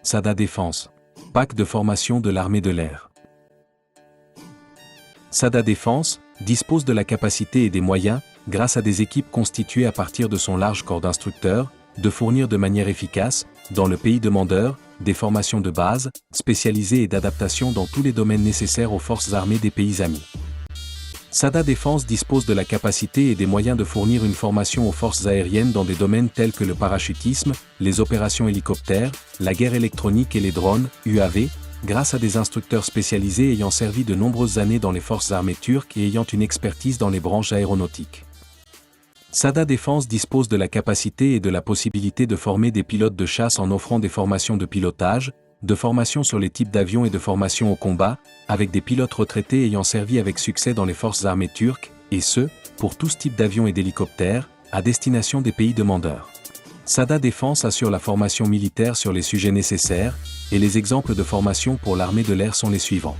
SADA Défense. Pack de formation de l'armée de l'air. SADA Défense dispose de la capacité et des moyens, grâce à des équipes constituées à partir de son large corps d'instructeurs, de fournir de manière efficace, dans le pays demandeur, des formations de base, spécialisées et d'adaptation dans tous les domaines nécessaires aux forces armées des pays amis. SADA Défense dispose de la capacité et des moyens de fournir une formation aux forces aériennes dans des domaines tels que le parachutisme, les opérations hélicoptères, la guerre électronique et les drones, UAV, grâce à des instructeurs spécialisés ayant servi de nombreuses années dans les forces armées turques et ayant une expertise dans les branches aéronautiques. SADA Défense dispose de la capacité et de la possibilité de former des pilotes de chasse en offrant des formations de pilotage, de formation sur les types d'avions et de formation au combat, avec des pilotes retraités ayant servi avec succès dans les forces armées turques, et ce, pour tous types d'avions et d'hélicoptères, à destination des pays demandeurs. SADA Défense assure la formation militaire sur les sujets nécessaires, et les exemples de formation pour l'armée de l'air sont les suivants.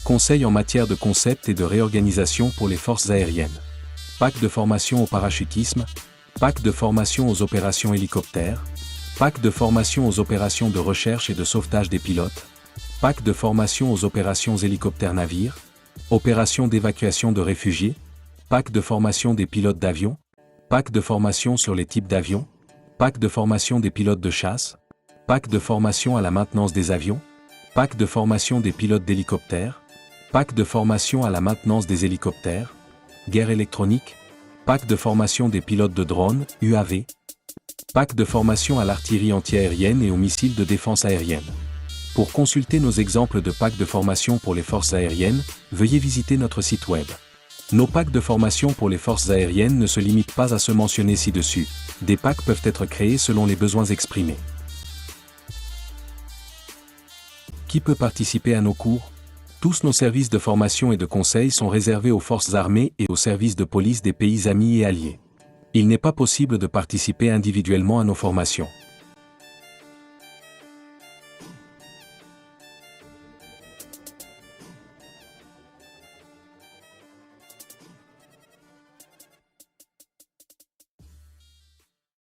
Conseil en matière de concept et de réorganisation pour les forces aériennes. Pack de formation au parachutisme, pack de formation aux opérations hélicoptères, pack de formation aux opérations de recherche et de sauvetage des pilotes, pack de formation aux opérations hélicoptères-navires, opérations d'évacuation de réfugiés, pack de formation des pilotes d'avion, pack de formation sur les types d'avions, pack de formation des pilotes de chasse, pack de formation à la maintenance des avions, pack de formation des pilotes d'hélicoptères, pack de formation à la maintenance des hélicoptères, guerre électronique, pack de formation des pilotes de drones, UAV, pack de formation à l'artillerie antiaérienne et aux missiles de défense aérienne. Pour consulter nos exemples de packs de formation pour les forces aériennes, veuillez visiter notre site web. Nos packs de formation pour les forces aériennes ne se limitent pas à ceux mentionnés ci-dessus. Des packs peuvent être créés selon les besoins exprimés. Qui peut participer à nos cours? Tous nos services de formation et de conseil sont réservés aux forces armées et aux services de police des pays amis et alliés. Il n'est pas possible de participer individuellement à nos formations.